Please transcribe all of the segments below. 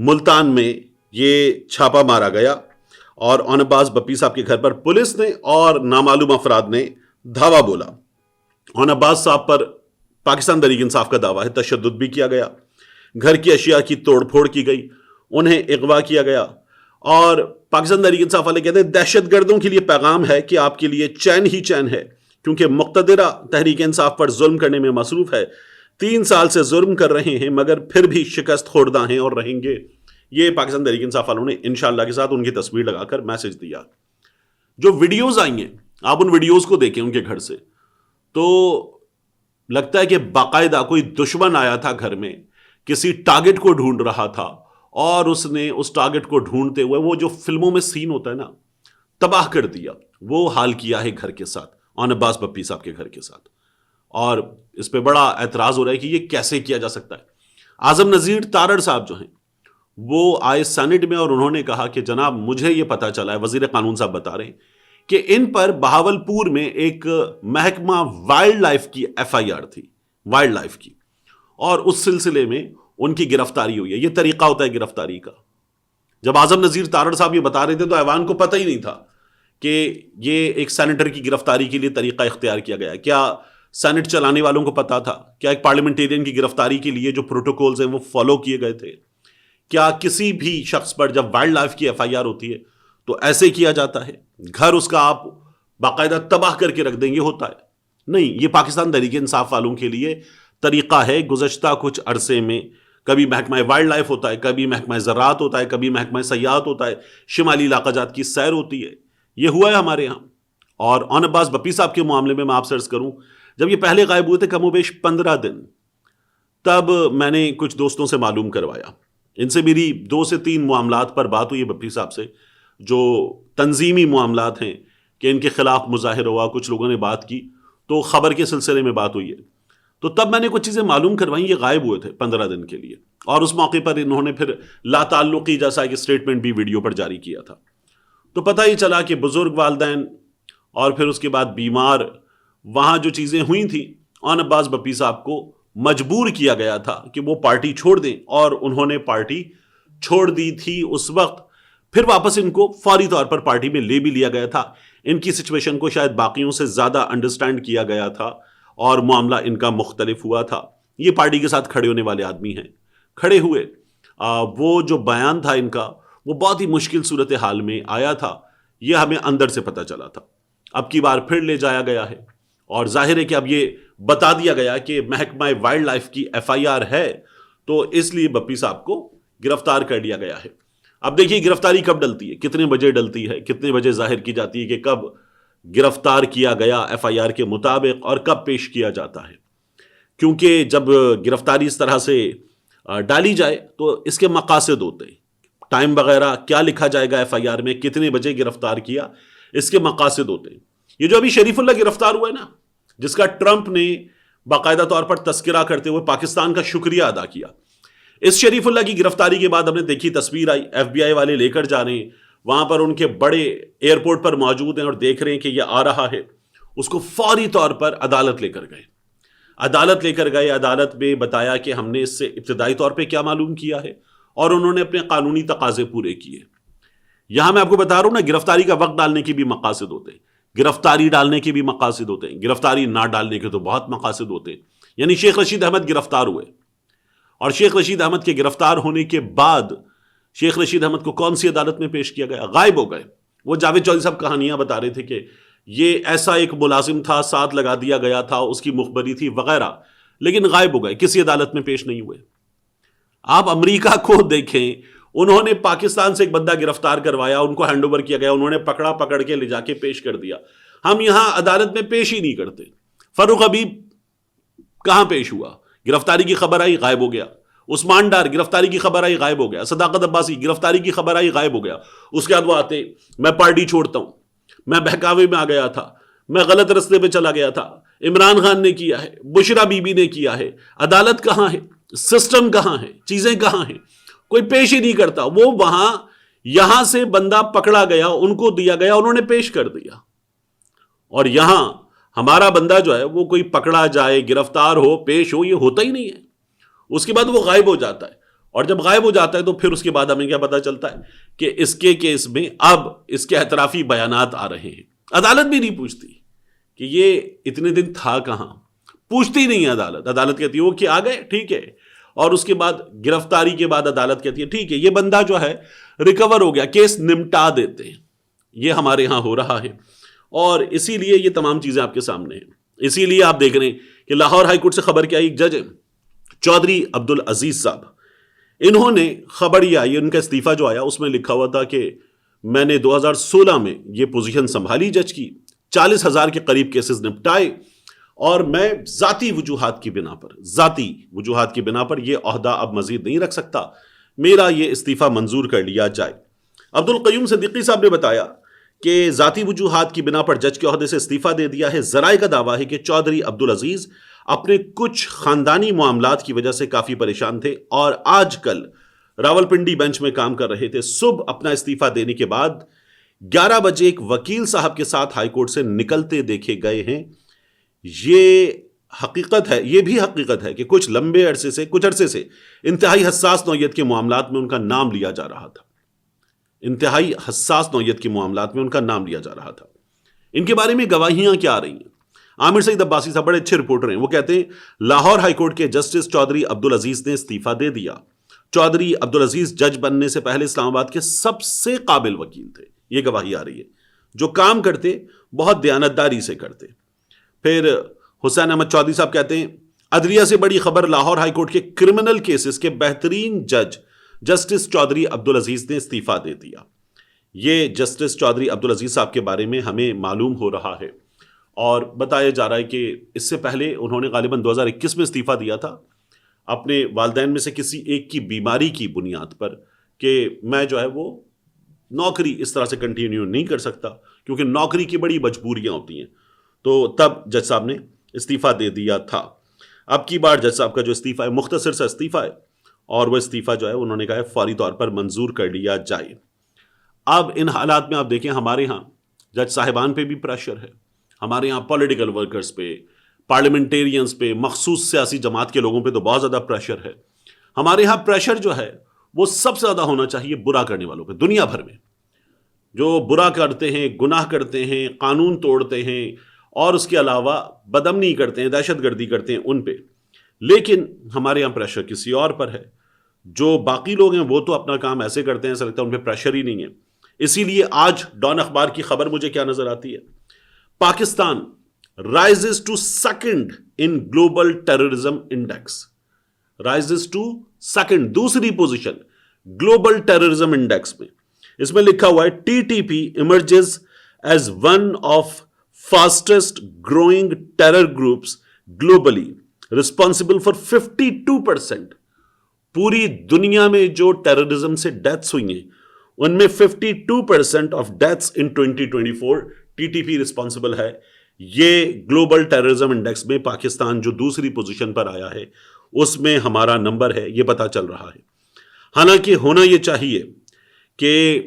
ملتان میں یہ چھاپا مارا گیا اور اون عباس بپی صاحب کے گھر پر پولیس نے اور نامعلوم افراد نے دھاوا بولا. اون عباس صاحب پر پاکستان تحریک انصاف کا دعویٰ ہے تشدد بھی کیا گیا, گھر کی اشیاء کی توڑ پھوڑ کی گئی, انہیں اغوا کیا گیا, اور پاکستان تحریک انصاف والے کہتے ہیں دہشت گردوں کے لیے پیغام ہے کہ آپ کے لیے چین ہی چین ہے, کیونکہ مقتدرہ تحریک انصاف پر ظلم کرنے میں مصروف ہے, 3 سال سے ظلم کر رہے ہیں مگر پھر بھی شکست خوردہ ہیں اور رہیں گے. یہ پاکستان تحریک انصاف والوں نے انشاءاللہ کے ساتھ ان کی تصویر لگا کر میسج دیا. جو ویڈیوز آئی ہیں آپ ان ویڈیوز کو دیکھیں ان کے گھر سے, تو لگتا ہے کہ باقاعدہ کوئی دشمن آیا تھا گھر میں, کسی ٹارگٹ کو ڈھونڈ رہا تھا اور اس نے اس ٹارگٹ کو ڈھونڈتے ہوئے وہ جو فلموں میں سین ہوتا ہے نا, تباہ کر دیا. وہ حال کیا ہے گھر کے ساتھ, اون عباس بپی صاحب کے گھر کے ساتھ, اور اس پہ بڑا اعتراض ہو رہا ہے کہ یہ کیسے کیا جا سکتا ہے. اعظم نذیر تارڑ صاحب جو ہیں وہ آئے سینٹ میں اور انہوں نے کہا کہ جناب مجھے یہ پتا چلا ہے, وزیر قانون صاحب بتا رہے ہیں کہ ان پر بہاولپور میں ایک محکمہ وائلڈ لائف کی FIR تھی, وائلڈ لائف کی, اور اس سلسلے میں ان کی گرفتاری ہوئی ہے. یہ طریقہ ہوتا ہے گرفتاری کا. جب اعظم نذیر تارڑ صاحب یہ بتا رہے تھے تو ایوان کو پتہ ہی نہیں تھا کہ یہ ایک سینیٹر کی گرفتاری کے لیے طریقہ اختیار کیا گیا. کیا سینٹ چلانے والوں کو پتا تھا؟ کیا ایک پارلیمنٹیرین کی گرفتاری کے لیے جو پروٹوکولز ہیں وہ فالو کیے گئے تھے؟ کیا کسی بھی شخص پر جب وائلڈ لائف کی FIR ہوتی ہے تو ایسے کیا جاتا ہے؟ گھر اس کا آپ باقاعدہ تباہ کر کے رکھ دیں گے ہوتا ہے؟ نہیں, یہ پاکستان تحریک انصاف والوں کے لیے طریقہ ہے. گزشتہ کچھ عرصے میں کبھی محکمہ وائلڈ لائف ہوتا ہے, کبھی محکمہ زراعت ہوتا ہے, کبھی محکمہ سیاحت ہوتا ہے, شمالی علاقہ جات کی سیر ہوتی ہے. یہ ہوا ہے ہمارے ہاں. اور اون عباس بپی صاحب کے معاملے میں آپ سے عرض کروں, جب یہ پہلے غائب ہوئے تھے کم و بیش 15 دن, تب میں نے کچھ دوستوں سے معلوم کروایا. ان سے میری 2 سے 3 معاملات پر بات ہوئی بپی صاحب سے, جو تنظیمی معاملات ہیں کہ ان کے خلاف مظاہر ہوا, کچھ لوگوں نے بات کی, تو خبر کے سلسلے میں بات ہوئی ہے. تو تب میں نے کچھ چیزیں معلوم کروائیں. یہ غائب ہوئے تھے 15 دن کے لیے, اور اس موقع پر انہوں نے پھر لا تعلقی جیسا ایک اسٹیٹمنٹ بھی ویڈیو پر جاری کیا تھا. تو پتہ ہی چلا کہ بزرگ والدین اور پھر اس کے بعد بیمار, وہاں جو چیزیں ہوئی تھیں, اون عباس بپی صاحب کو مجبور کیا گیا تھا کہ وہ پارٹی چھوڑ دیں, اور انہوں نے پارٹی چھوڑ دی تھی اس وقت. پھر واپس ان کو فوری طور پر پارٹی میں لے بھی لیا گیا تھا. ان کی سچویشن کو شاید باقیوں سے زیادہ انڈرسٹینڈ کیا گیا تھا اور معاملہ ان کا مختلف ہوا تھا. یہ پارٹی کے ساتھ کھڑے ہونے والے آدمی ہیں, کھڑے ہوئے. وہ جو بیان تھا ان کا وہ بہت ہی مشکل صورتحال میں آیا تھا, یہ ہمیں اندر سے پتہ چلا تھا. اب کی بار پھر لے جایا گیا ہے, اور ظاہر ہے کہ اب یہ بتا دیا گیا کہ محکمہ وائلڈ لائف کی FIR ہے, تو اس لیے بپی صاحب کو گرفتار کر لیا گیا ہے. اب دیکھیے گرفتاری کب ڈلتی ہے, کتنے بجے ڈلتی ہے, کتنے بجے ظاہر کی جاتی ہے کہ کب گرفتار کیا گیا FIR کے مطابق, اور کب پیش کیا جاتا ہے. کیونکہ جب گرفتاری اس طرح سے ڈالی جائے تو اس کے مقاصد ہوتے ہیں, ٹائم وغیرہ کیا لکھا جائے گا FIR میں, کتنے بجے گرفتار کیا, اس کے مقاصد ہوتے ہیں. یہ جو ابھی شریف اللہ گرفتار ہوا ہے نا, جس کا ٹرمپ نے باقاعدہ طور پر تذکرہ کرتے ہوئے پاکستان کا شکریہ ادا کیا, اس شریف اللہ کی گرفتاری کے بعد ہم نے دیکھی تصویر آئی, FBI والے لے کر جا رہے ہیں, وہاں پر ان کے بڑے ایئرپورٹ پر موجود ہیں اور دیکھ رہے ہیں کہ یہ آ رہا ہے. اس کو فوری طور پر عدالت لے کر گئے, عدالت میں بتایا کہ ہم نے اس سے ابتدائی طور پہ کیا معلوم کیا ہے, اور انہوں نے اپنے قانونی تقاضے پورے کیے. یہاں میں آپ کو بتا رہا ہوں نا, گرفتاری کا وقت ڈالنے کے بھی مقاصد ہوتے ہیں, گرفتاری ڈالنے کے بھی مقاصد ہوتے ہیں, گرفتاری نہ ڈالنے کے تو بہت مقاصد ہوتے ہیں. یعنی شیخ رشید احمد گرفتار ہوئے, اور شیخ رشید احمد کے گرفتار ہونے کے بعد شیخ رشید احمد کو کون سی عدالت میں پیش کیا گیا؟ غائب ہو گئے. وہ جاوید چودھری صاحب کہانیاں بتا رہے تھے کہ یہ ایسا ایک ملازم تھا, ساتھ لگا دیا گیا تھا, اس کی مخبری تھی وغیرہ, لیکن غائب ہو گئے, کسی عدالت میں پیش نہیں ہوئے. آپ امریکہ کو دیکھیں, انہوں نے پاکستان سے ایک بندہ گرفتار کروایا, ان کو ہینڈ اوور کیا گیا, انہوں نے پکڑ کے لے جا کے پیش کر دیا. ہم یہاں عدالت میں پیش ہی نہیں کرتے. فاروق حبیب کہاں پیش ہوا؟ گرفتاری کی خبر آئی, غائب ہو گیا. عثمان ڈار گرفتاری کی خبر آئی, غائب ہو گیا. صداقت عباسی گرفتاری کی خبر آئی, غائب ہو گیا. اس کے بعد وہ آتے, میں پارٹی چھوڑتا ہوں, میں بہکاوے میں آ گیا تھا, میں غلط رستے پہ چلا گیا تھا, عمران خان نے کیا ہے, بشرا بی بی نے کیا ہے. عدالت کہاں ہے؟ سسٹم کہاں ہے؟ چیزیں کہاں ہیں؟ کوئی پیش ہی نہیں کرتا. وہ وہاں یہاں سے بندہ پکڑا گیا, ان کو دیا گیا, انہوں نے پیش کر دیا. اور یہاں ہمارا بندہ جو ہے وہ کوئی پکڑا جائے, گرفتار ہو, پیش ہو, یہ ہوتا ہی نہیں ہے. اس کے بعد وہ غائب ہو جاتا ہے. اور جب غائب ہو جاتا ہے تو پھر اس کے بعد ہمیں کیا پتا چلتا ہے کہ اس کے کیس میں اب اس کے اعترافی بیانات آ رہے ہیں. عدالت بھی نہیں پوچھتی کہ یہ اتنے دن تھا کہاں, پوچھتی نہیں عدالت. عدالت کہتی ہے وہ کہ آ گئے ٹھیک ہے, اور اس کے بعد گرفتاری کے بعد عدالت کہتی ہے ٹھیک ہے یہ بندہ جو ہے ریکور ہو گیا, کیس نمٹا دیتے ہیں. یہ ہمارے ہاں ہو رہا ہے, اور اسی لیے یہ تمام چیزیں آپ کے سامنے ہیں. اسی لیے آپ دیکھ رہے ہیں کہ لاہور ہائی کورٹ سے خبر کیا, ایک جج چودھری عبدالعزیز صاحب, انہوں نے خبر یہ آئی, ان کا استعفیٰ جو آیا اس میں لکھا ہوا تھا کہ میں نے 2016 میں یہ پوزیشن سنبھالی جج کی, 40,000 کے قریب کیسز نپٹائے, اور میں ذاتی وجوہات کی بنا پر یہ عہدہ اب مزید نہیں رکھ سکتا, میرا یہ استعفیٰ منظور کر لیا جائے. عبدالقیوم صدیقی صاحب نے بتایا کہ ذاتی وجوہات کی بنا پر جج کے عہدے سے استعفیٰ دے دیا ہے. ذرائع کا دعویٰ ہے کہ چودھری عبدالعزیز اپنے کچھ خاندانی معاملات کی وجہ سے کافی پریشان تھے اور آج کل راولپنڈی بینچ میں کام کر رہے تھے. صبح اپنا استعفیٰ دینے کے بعد 11 بجے ایک وکیل صاحب کے ساتھ ہائی کورٹ سے نکلتے دیکھے گئے ہیں. یہ حقیقت ہے, یہ بھی حقیقت ہے کہ کچھ عرصے سے انتہائی حساس نوعیت کے معاملات میں ان کا نام لیا جا رہا تھا. ان کے بارے میں گواہیاں کیا آ رہی ہیں؟ عامر سعید عباسی صاحب بڑے اچھے رپورٹر ہیں, وہ کہتے ہیں لاہور ہائی کورٹ کے جسٹس چودھری عبدالعزیز نے استعفیٰ دے دیا. چودھری عبدالعزیز جج بننے سے پہلے اسلام آباد کے سب سے قابل وکیل تھے, یہ گواہی آ رہی ہے. جو کام کرتے بہت دیانتداری سے کرتے. پھر حسین احمد چودھری صاحب کہتے ہیں عدلیہ سے بڑی خبر, لاہور ہائی کورٹ کے کرمنل کیسز کے بہترین جج جسٹس چودھری عبدالعزیز نے استعفیٰ دے دیا. یہ جسٹس چودھری عبدالعزیز صاحب کے بارے میں ہمیں معلوم ہو رہا ہے, اور بتایا جا رہا ہے کہ اس سے پہلے انہوں نے غالباً 2021 میں استعفیٰ دیا تھا اپنے والدین میں سے کسی ایک کی بیماری کی بنیاد پر کہ میں جو ہے وہ نوکری اس طرح سے کنٹینیو نہیں کر سکتا کیونکہ نوکری کی بڑی مجبوریاں ہوتی ہیں. تو تب جج صاحب نے استعفیٰ دے دیا تھا. اب کی بار جج صاحب کا جو استعفیٰ ہے مختصر سا استعفیٰ ہے, اور وہ استعفیٰ جو ہے انہوں نے کہا ہے فوری طور پر منظور کر لیا جائے. اب ان حالات میں آپ دیکھیں ہمارے ہاں جج صاحبان پہ بھی پریشر ہے, ہمارے یہاں پولیٹیکل ورکرز پہ, پارلیمنٹیرینز پہ, مخصوص سیاسی جماعت کے لوگوں پہ تو بہت زیادہ پریشر ہے. ہمارے ہاں پریشر جو ہے وہ سب سے زیادہ ہونا چاہیے برا کرنے والوں پہ. دنیا بھر میں جو برا کرتے ہیں, گناہ کرتے ہیں, قانون توڑتے ہیں, اور اس کے علاوہ بدامنی کرتے ہیں, دہشت گردی کرتے ہیں, ان پہ. لیکن ہمارے یہاں پریشر کسی اور پر ہے. جو باقی لوگ ہیں وہ تو اپنا کام ایسے کرتے ہیں, ایسا لگتا ہے ان پہ پریشر ہی نہیں ہے. اسی لیے آج ڈان اخبار کی خبر مجھے کیا نظر آتی ہے, Pakistan rises to second in global terrorism index. rises to second, دوسری پوزیشن گلوبل ٹیررزم انڈیکس میں. اس میں لکھا ہوا ہے TTP emerges as one of fastest growing terror groups globally, responsible for 52%. پوری دنیا میں جو ٹیررزم سے ڈیتھس ہوئی ہیں ان میں 52% of deaths in 2024 TTP responsible ہے. یہ گلوبل ٹیررزم انڈیکس میں پاکستان جو دوسری پوزیشن پر آیا ہے اس میں ہمارا نمبر ہے, یہ پتا چل رہا ہے. حالانکہ ہونا یہ چاہیے کہ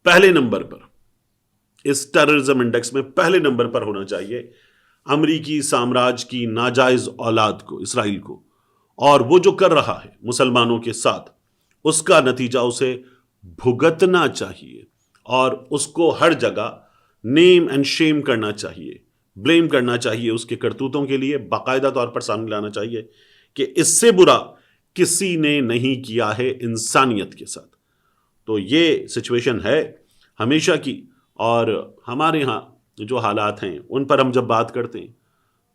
پہلے نمبر پر اس ٹیررزم انڈیکس میں پہلے نمبر پر ہونا چاہیے امریکی سامراج کی ناجائز اولاد کو, اسرائیل کو, اور وہ جو کر رہا ہے مسلمانوں کے ساتھ اس کا نتیجہ اسے بھگتنا چاہیے, اور اس کو ہر جگہ نیم اینڈ شیم کرنا چاہیے, بلیم کرنا چاہیے اس کے کرتوتوں کے لیے, باقاعدہ طور پر سامنے لانا چاہیے کہ اس سے برا کسی نے نہیں کیا ہے انسانیت کے ساتھ. تو یہ سچویشن ہے ہمیشہ کی, اور ہمارے ہاں جو حالات ہیں ان پر ہم جب بات کرتے ہیں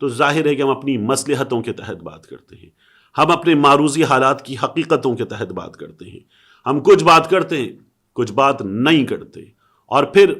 تو ظاہر ہے کہ ہم اپنی مصلحتوں کے تحت بات کرتے ہیں, ہم اپنے معروضی حالات کی حقیقتوں کے تحت بات کرتے ہیں. ہم کچھ بات کرتے ہیں, کچھ بات نہیں کرتے, اور پھر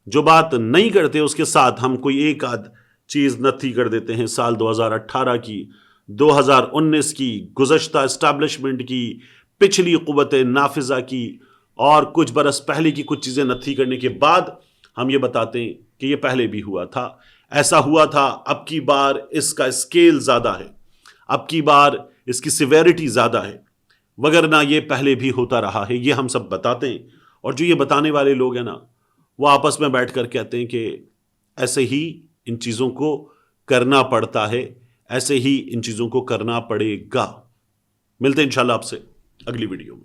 جو بات نہیں کرتے اس کے ساتھ ہم کوئی ایک آدھ چیز نتھی کر دیتے ہیں. سال 2018 کی, 2019 کی, گزشتہ اسٹیبلشمنٹ کی, پچھلی قوت نافذہ کی, اور کچھ برس پہلے کی کچھ چیزیں نتھی کرنے کے بعد ہم یہ بتاتے ہیں کہ یہ پہلے بھی ہوا تھا, ایسا ہوا تھا, اب کی بار اس کا اسکیل زیادہ ہے, اب کی بار اس کی سیویرٹی زیادہ ہے, وگرنہ یہ پہلے بھی ہوتا رہا ہے. یہ ہم سب بتاتے ہیں, اور جو یہ بتانے والے لوگ ہیں نا وہ آپس میں بیٹھ کر کہتے ہیں کہ ایسے ہی ان چیزوں کو کرنا پڑتا ہے, ایسے ہی ان چیزوں کو کرنا پڑے گا. ملتے ہیں انشاءاللہ آپ سے اگلی ویڈیو میں.